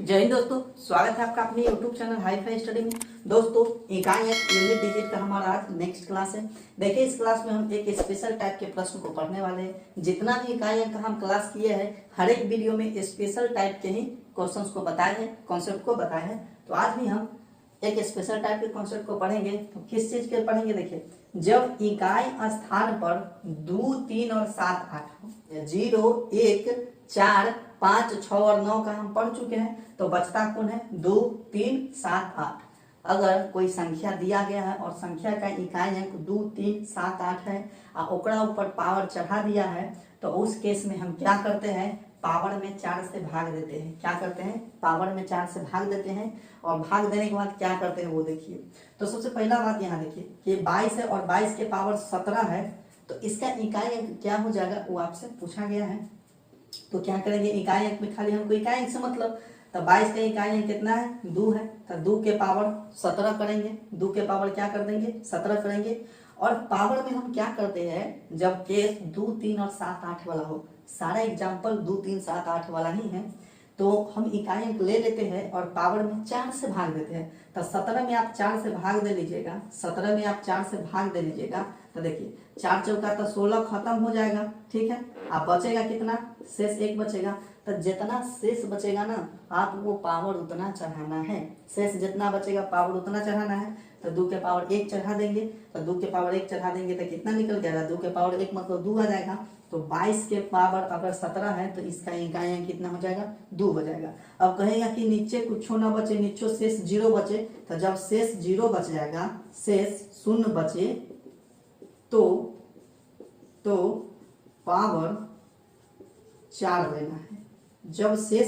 जय हिंद दोस्तों, स्वागत है आपका अपने YouTube channel hi fi study में। दोस्तों, इकाई यूनिट डिजिट का हमारा आज नेक्स्ट क्लास है। देखिए, इस क्लास में हम एक स्पेशल टाइप के प्रश्न को पढ़ने वाले हैं। जितना भी इकाई का हम क्लास किए हैं, हर एक वीडियो में स्पेशल टाइप के ही क्वेश्चंस को बताए हैं, कॉन्सेप्ट को बताए हैं। तो आज भी हम एक स्पेशल टाइप के कॉन्सेप्ट को पढ़ेंगे। तो किस चीज के पढ़ेंगे? देखिए, जब इकाई स्थान पर 2, 3 और 7, 8 0, 1, 4, 5, 6 और 9 का हम पढ़ चुके हैं। तो बचता कौन है? 2, 3, 7, 8। अगर कोई संख्या दिया गया है और संख्या का इकाई अंक 2, 3, 7, 8 है और ओकरा ऊपर पावर चढ़ा दिया है, तो उस केस में हम क्या करते हैं? पावर में 4 से भाग देते हैं। क्या करते हैं? पावर में 4 से भाग देते हैं। और भाग देने के बाद क्या करते हैं वो देखिए। तो सबसे पहला बात यहाँ देखिए कि 22 है और 22 के पावर 17 है, तो इसका इकाई अंक क्या हो जाएगा वो आपसे पूछा गया है। तो क्या करेंगे? इकाई अंक में खाली हमको इकाई अंक से मतलब, तो 22 का इकाई अंक कितना है? 2 है। तो 2 के पावर 17 करेंगे। 2 के पावर क्या कर देंगे? 17 करेंगे। और पावर में हम क्या करते हैं? जब केस 2, 3 और 7, 8 वाला हो, सारा एग्जाम्पल 2, 3, 7, 8 वाला ही है, तो हम इकाई अंक ले लेते हैं और पावर में 4 से भाग देते हैं। तो 17 में आप 4 से भाग दे लीजिएगा। 17 में आप 4 से भाग दे लीजिएगा। तो देखिए, 4 चौका तो 16 खत्म हो जाएगा। ठीक है, आप बचेगा कितना? शेष 1 बचेगा। तो जितना शेष बचेगा ना, आपको पावर उतना चढ़ाना है। शेष जितना बचेगा पावर उतना चढ़ाना है। तो 2 के पावर 1 चढ़ा देंगे। तो 2 के पावर 1 चढ़ा देंगे तो कितना निकल जाएगा? 2 के पावर 1 मतलब 2 आ जाएगा। तो 22 के पावर अगर 17 है तो इसका इकाई अंक कितना हो जाएगा? 2 हो जाएगा। अब कहेगा कि नीचे कुछ ना बचे, नीचे शेष 0 बचे। तो जब शेष 0 बच जाएगा, शेष 0 बचे, तो पावर 4 लेना है। जब शेष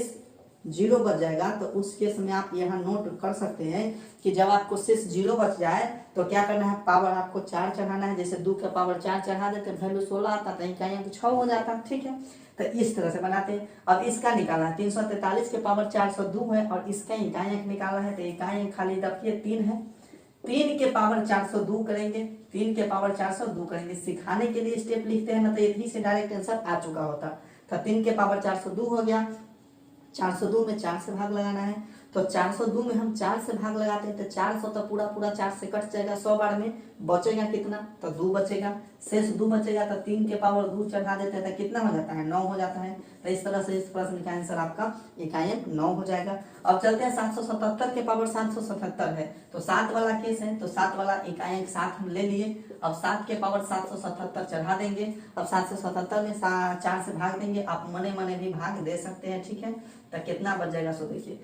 0 बच जाएगा तो उस केस में आप यहाँ नोट कर सकते हैं कि जब आपको शेष 0 बच जाए तो क्या करना है? पावर आपको 4 चढ़ाना है। जैसे 2 का पावर 4 चढ़ा देते, वैल्यू 16 आता, तो इकाई अंक 6 हो जाता। ठीक है, तो इस तरह से बनाते हैं। अब इसका निकालना है। 343 के पावर 402 है और इसका इकाई अंक निकालना है। तो इकाई अंक खाली रखिए 3 है। 3 के पावर 402 करेंगे। 3 के पावर 402 करेंगे। सिखाने के लिए स्टेप लिखते हैं ना, तो यही से डायरेक्ट आंसर आ चुका होता। तो 3 के पावर 402 हो गया। 402 में 4 से भाग लगाना है। तो 402 में हम 4 से भाग लगाते हैं तो 400 तो पूरा 4 से कट जाएगा। 100 बार में बचेगा कितना? तो 2 बचेगा। शेष 2 बचेगा तो 3 के पावर 2 चढ़ा देते हैं तो कितना हो जाता है? 9 हो जाता है। तो इस तरह से इस प्रश्न का आंसर आपका इकाई अंक 9 हो जाएगा। अब चलते हैं 777 के पावर 777 है, तो 7 वाला केस है। तो 7 वाला इकाई अंक 7 हम ले लिए। अब 7 के पावर 777 चढ़ा देंगे। अब 777 में 4 से भाग देंगे। आप मने मने भी भाग दे सकते हैं। ठीक है, तो कितना बच जाएगा? सो देखिए,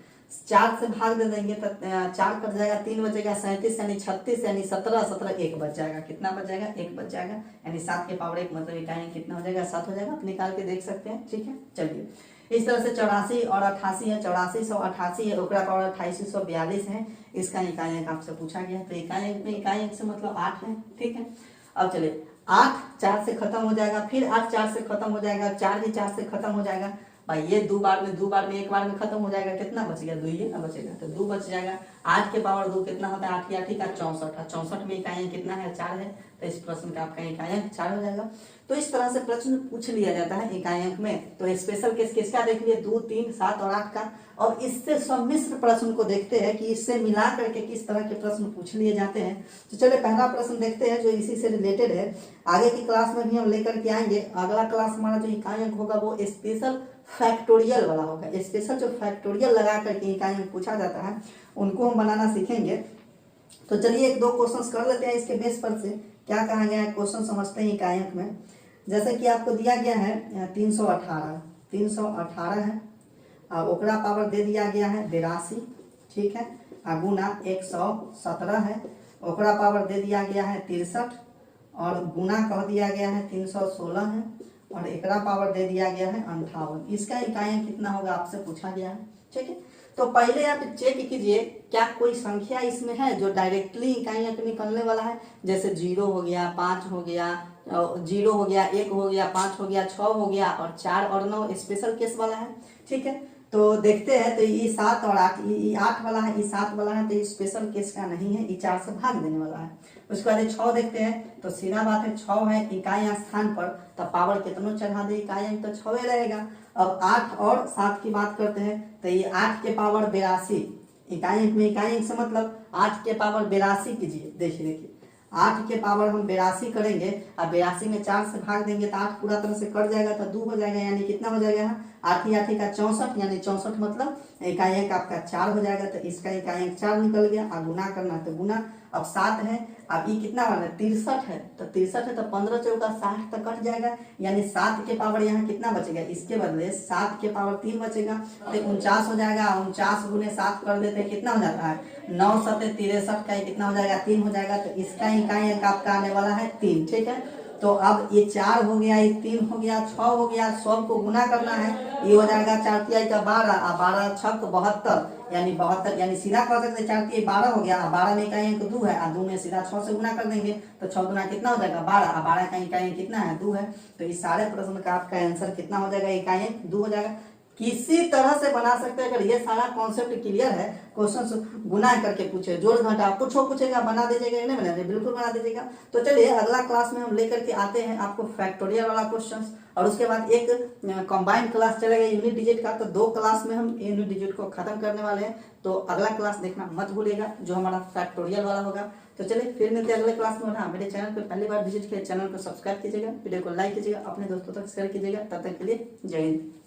4 से भाग दे देंगे तो 4 कट जाएगा, 3 बचेगा, 37 यानी 36 यानी 17, 17 1 बच जाएगा। कितना बच जाएगा? 1 बच जाएगा। यानी 7 के पावर 1 मतलब इकाई कितना हो जाएगा? 7 हो जाएगा। आप निकाल के देख सकते हैं। ठीक है, चलिए, इस तरह से 84 और 88 है। 8488 है, ओकरा पावर 2842 है। इसका इकाई अंक आपसे पूछा गया। तो इकाई अंक में इकाई अंक से मतलब 8 है। ठीक है, अब चलिए, 8 4 से खत्म हो जाएगा, फिर 8 4 से खत्म हो जाएगा, 4 भी 4 से खत्म हो जाएगा। भाई ये 2 बार में 1 बार में खत्म हो जाएगा। कितना बच गया? 2 ये ना बचेगा, तो 2 बच जाएगा। 8 के पावर 2 कितना होता है? 8 या ठीक है 64 है। 64 में इकाई अंक कितना है? 4 है। तो इस प्रश्न का आपका इकाई अंक 4 हो जाएगा। तो इस तरह से प्रश्न पूछ लिया जाता है इकाई अंक में। तो स्पेशल केस किसका देख लिए? 2, 3, 7 और 8 का। और इससे सम्मिश्र प्रश्न को देखते हैं कि इससे मिला करके किस तरह के प्रश्न पूछ लिए जाते हैं। तो चलिए, पहला प्रश्न देखते हैं जो इसी से रिलेटेड है। आगे की क्लास में भी हम लेकर के आएंगे। अगला क्लास हमारा जो इकाई अंक होगा वो स्पेशल फैक्टोरियल वाला होगा। स्पेशल जो फैक्टोरियल लगा करके इकाई अंक पूछा जाता है उनको हम बनाना सीखेंगे। तो चलिए, 1-2 क्वेश्चंस कर लेते हैं इसके बेस पर से क्या कहा गया है। क्वेश्चन समझते हैं इकाई अंक में। जैसे कि आपको दिया गया है 318 है, ओकरा पावर दे दिया गया है 82। ठीक है, गुना 117 है, ओकरा पावर दे दिया गया है 63 और गुना कह दिया गया है 316 है और एकरा पावर दे दिया गया है 58। इसका इकाई अंक कितना होगा आपसे पूछा गया है। ठीक है, तो पहले आप चेक कीजिए क्या कोई संख्या इसमें है जो डायरेक्टली इकाई अंक निकलने वाला है। जैसे 0 हो गया, 5 हो गया, 0 हो गया, 1 हो गया, 5 हो गया, 6 हो गया और 4 और 9 स्पेशल केस वाला है। ठीक है, तो देखते हैं, तो ये 7 और 8, ये 8 वाला है, ये 7 वाला है, तो ये स्पेशल केस का नहीं है, ये 4 से भाग देने वाला है। उसके बाद 6 देखते हैं, तो सीधा बात है 6 है इकाई अंक स्थान पर, तो पावर कितनों चढ़ा दे, इकाई अंक तो 6 रहेगा। अब 8 और 7 की बात करते हैं, तो ये 8 के पावर 82, इकाई अंक में इकाई अंक से मतलब 8 के पावर 82 कीजिए। देखिए 8 के पावर हम 82 करेंगे, और 82 में 4 से भाग देंगे तो 8 पूरा तरह से कट जाएगा, तो 2 हो जाएगा, यानी कितना हो जाएगा 8 8 का 64, यानी 64 मतलब इकाई अंक आपका 4 हो जाएगा। तो इसका इकाई अंक 4 निकल गया, और गुना करना है तो गुना। अब 7 है, अब ये कितना वाला है 63 है, तो 63 है तो 15 चौका 60 तक कट जाएगा, यानी 7 के पावर यहाँ कितना बचेगा, इसके बदले 7 के पावर 3 बचेगा, तो 49 हो जाएगा। 49 गुने 7 कर देते हैं, कितना हो जाता है 9 7 63 का कितना हो जाएगा 3 हो जाएगा। तो इसका इकाई अंक आपका आने वाला है 3, ठीक है। तो अब ये 4 हो गया, ये 3 हो गया, 6 हो गया, सब को गुना करना है, ये हो जाएगा 4 तिहाई का 12, और 12 6 72, यानी 72, यानी सीधा कर सकते 4 तिहाई 12 हो गया, और 12 में इकाई अंक 2 है, और 2 में सीधा 6 से गुना कर देंगे, तो 6 गुना कितना हो जाएगा 12, और 12 का इकाई अंक कितना है 2 है। तो इस सारे प्रश्न का आपका आंसर कितना हो जाएगा, इकाई अंक 2 हो जाएगा। किसी तरह से बना सकते हैं, अगर ये सारा कॉन्सेप्ट क्लियर है, क्वेश्चन गुना करके पूछे, जोड़ घटा कुछ हो पूछेगा, बना दीजिएगा, नहीं बना बिल्कुल बना दीजिएगा। तो चलिए अगला क्लास में हम लेकर के आते हैं आपको फैक्टोरियल वाला क्वेश्चन, और उसके बाद एक कंबाइंड क्लास चलेगा यूनिट डिजिट का। तो 2 क्लास में हम यूनिट डिजिट को खत्म करने वाले हैं, तो अगला क्लास देखना मत भूलिएगा, जो हमारा फैक्टोरियल वाला होगा। तो चलिए फिर मिलते हैं अगले क्लास में। हाँ, मेरे चैनल पर पहली बार विजिट किया, चैनल को सब्सक्राइब कीजिएगा, वीडियो को लाइक कीजिएगा, अपने दोस्तों तक शेयर कीजिएगा। तब तक के लिए जय हिंद।